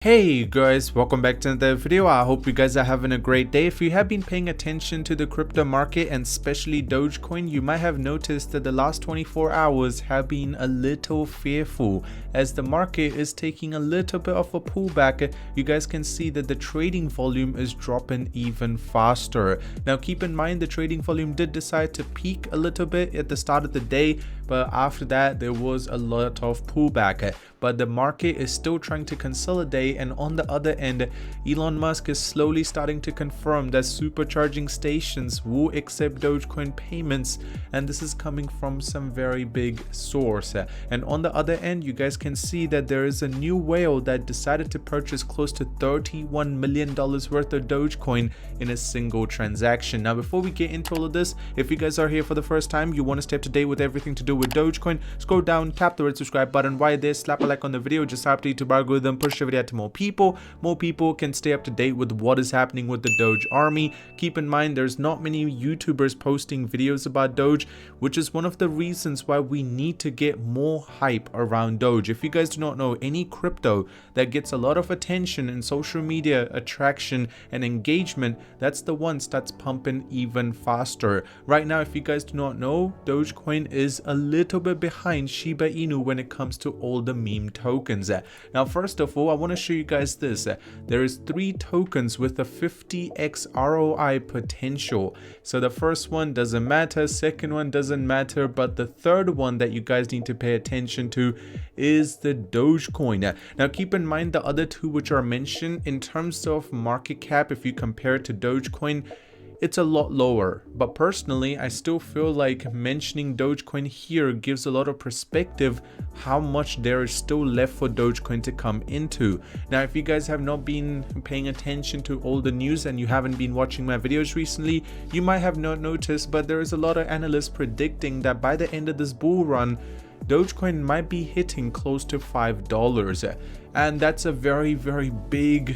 Hey guys, welcome back to another video. I hope you guys are having a great day. If you have been paying attention to the crypto market and especially Dogecoin, you might have noticed that the last 24 hours have been a little fearful as the market is taking a little bit of a pullback. You guys can see that the trading volume is dropping even faster. Now keep in mind the trading volume did decide to peak a little bit at the start of the day, but after that there was a lot of pullback. But the market is still trying to consolidate, and on the other end, Elon Musk is slowly starting to confirm that supercharging stations will accept Dogecoin payments, and this is coming from some very big source. And on the other end, you guys can see that there is a new whale that decided to purchase close to $31 million worth of Dogecoin in a single transaction. Now before we get into all of this, if you guys are here for the first time, you want to stay up to date with everything to do with Dogecoin, scroll down, tap the red subscribe button right there, slap a like on the video, just help the YouTube algorithm push the video out to more people can stay up to date with what is happening with the Doge army. Keep in mind there's not many YouTubers posting videos about Doge, which is one of the reasons why we need to get more hype around Doge. If you guys do not know, any crypto that gets a lot of attention in social media, attraction and engagement, that's the one that's pumping even faster. Right now, if you guys do not know, Dogecoin is a little bit behind Shiba Inu when it comes to all the meme tokens. Now first of all, I want to show you guys this. There is 3 tokens with a 50x ROI potential. So the first one doesn't matter, second one doesn't matter, but the third one that you guys need to pay attention to is the Dogecoin. Now keep in mind the other 2 which are mentioned in terms of market cap, if you compare it to Dogecoin, it's a lot lower, but personally I still feel like mentioning Dogecoin here gives a lot of perspective how much there is still left for Dogecoin to come into. Now if you guys have not been paying attention to all the news and you haven't been watching my videos recently, you might have not noticed, but there is a lot of analysts predicting that by the end of this bull run, Dogecoin might be hitting close to $5, and that's a very big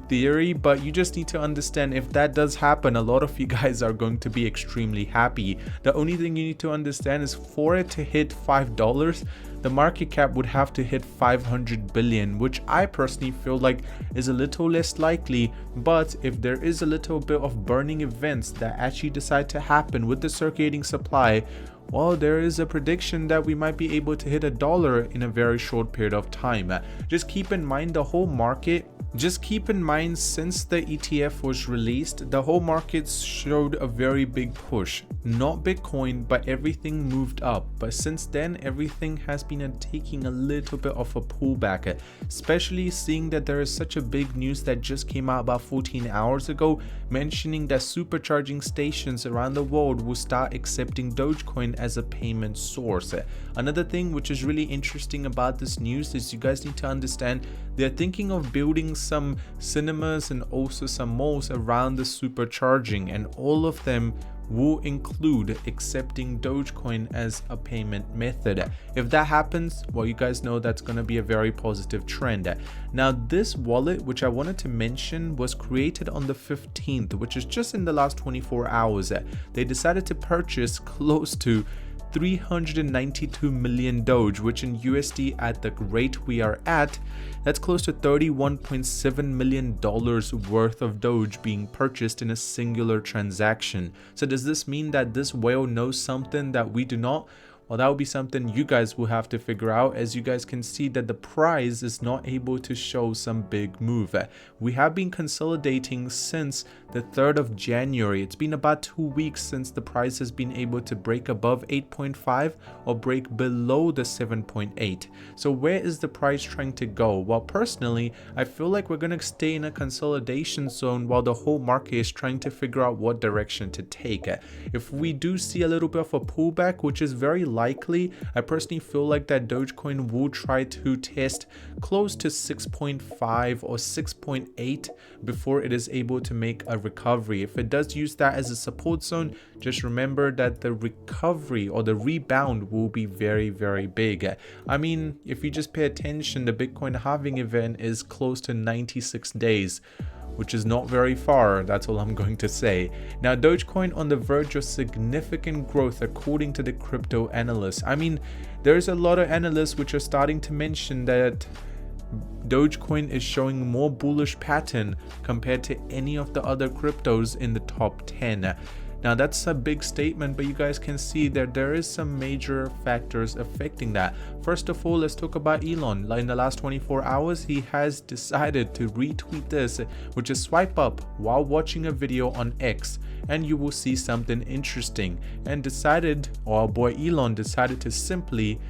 theory, but you just need to understand if that does happen, a lot of you guys are going to be extremely happy. The only thing you need to understand is for it to hit $5, the market cap would have to hit 500 billion, which I personally feel like is a little less likely. But if there is a little bit of burning events that actually decide to happen with the circulating supply, well, there is a prediction that we might be able to hit $1 in a very short period of time. Just keep in mind the whole market. Just keep in mind, since the ETF was released, the whole market showed a very big push. Not Bitcoin, but everything moved up. But since then, everything has been taking a little bit of a pullback, especially seeing that there is such a big news that just came out about 14 hours ago, mentioning that supercharging stations around the world will start accepting Dogecoin as a payment source. Another thing which is really interesting about this news is you guys need to understand they're thinking of building some cinemas and also some malls around the supercharging, and all of them will include accepting Dogecoin as a payment method. If that happens, well, you guys know that's going to be a very positive trend. Now this wallet, which I wanted to mention, was created on the 15th, which is just in the last 24 hours. They decided to purchase close to 392 million Doge, which in USD at the rate we are at, that's close to $31.7 million worth of Doge being purchased in a singular transaction. So does this mean that this whale knows something that we do not? Well, that would be something you guys will have to figure out, as you guys can see that the price is not able to show some big move. We have been consolidating since the 3rd of January. It's been about 2 weeks since the price has been able to break above 8.5 or break below the 7.8. So where is the price trying to go? Well, personally, I feel like we're going to stay in a consolidation zone while the whole market is trying to figure out what direction to take. If we do see a little bit of a pullback, which is very likely, I personally feel like that Dogecoin will try to test close to 6.5 or 6.8 before it is able to make a recovery. If it does use that as a support zone, just remember that the recovery or the rebound will be very big. I mean, if you just pay attention, the Bitcoin halving event is close to 96 days. which is not very far, that's all I'm going to say. Now, Dogecoin on the verge of significant growth according to the crypto analysts. I mean, there's a lot of analysts which are starting to mention that Dogecoin is showing more bullish pattern compared to any of the other cryptos in the top 10. Now that's a big statement, but you guys can see that there is some major factors affecting that. First of all, let's talk about Elon. In the last 24 hours, he has decided to retweet this, which is swipe up while watching a video on X, and you will see something interesting, and decided, or our boy Elon decided to simply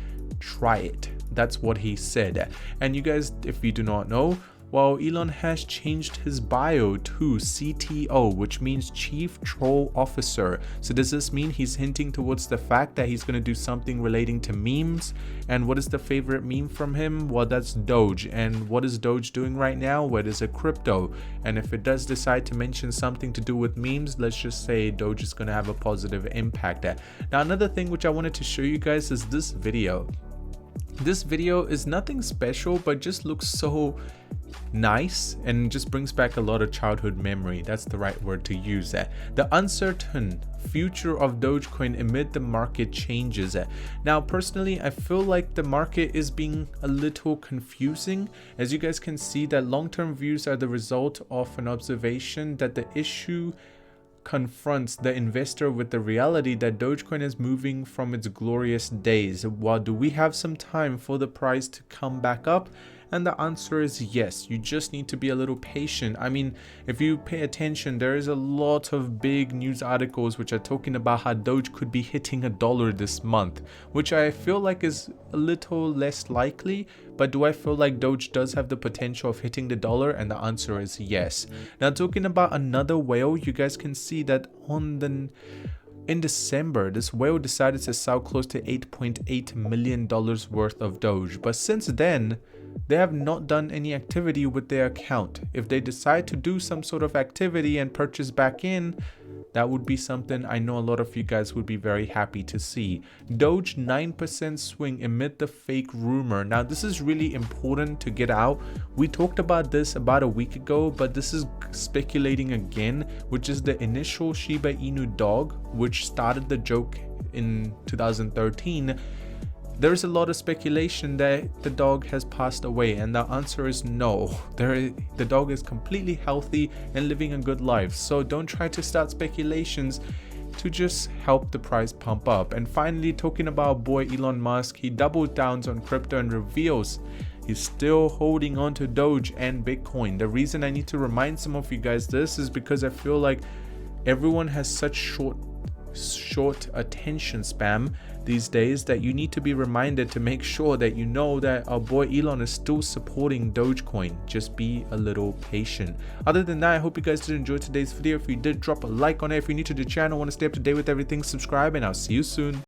try it. That's what he said. And you guys, if you do not know, well, Elon has changed his bio to CTO, which means Chief Troll Officer. So does this mean he's hinting towards the fact that he's going to do something relating to memes? And what is the favorite meme from him? Well, that's Doge. And what is Doge doing right now? Well, it is a crypto. And if it does decide to mention something to do with memes, let's just say Doge is going to have a positive impact. Now, another thing which I wanted to show you guys is this video. This video is nothing special, but just looks so nice and just brings back a lot of childhood memory. That's the right word to use. The uncertain future of Dogecoin amid the market changes. Now personally, I feel like the market is being a little confusing. As you guys can see, that long-term views are the result of an observation that the issue confronts the investor with the reality that Dogecoin is moving from its glorious days. Well, do we have some time for the price to come back up? And the answer is yes. You just need to be a little patient. I mean, if you pay attention, there is a lot of big news articles which are talking about how Doge could be hitting $1 this month, which I feel like is a little less likely. But do I feel like Doge does have the potential of hitting the dollar? And the answer is yes. Now, talking about another whale, you guys can see that in December, this whale decided to sell close to $8.8 million worth of Doge. But since then, they have not done any activity with their account. If they decide to do some sort of activity and purchase back in, that would be something I know a lot of you guys would be very happy to see. Doge 9% swing amid the fake rumor. Now this is really important to get out. We talked about this about a week ago, but this is speculating again, which is the initial Shiba Inu dog, which started the joke in 2013. There's a lot of speculation that the dog has passed away, and the answer is no. The dog is completely healthy and living a good life. So don't try to start speculations to just help the price pump up. And finally, talking about boy Elon Musk, he doubled down on crypto and reveals he's still holding on to Doge and Bitcoin. The reason I need to remind some of you guys this is because I feel like everyone has such short attention span these days that you need to be reminded to make sure that you know that our boy Elon is still supporting Dogecoin. Just be a little patient. Other than that, I hope you guys did enjoy today's video. If you did, drop a like on it. If you're new to the channel, want to stay up to date with everything, subscribe, and I'll see you soon.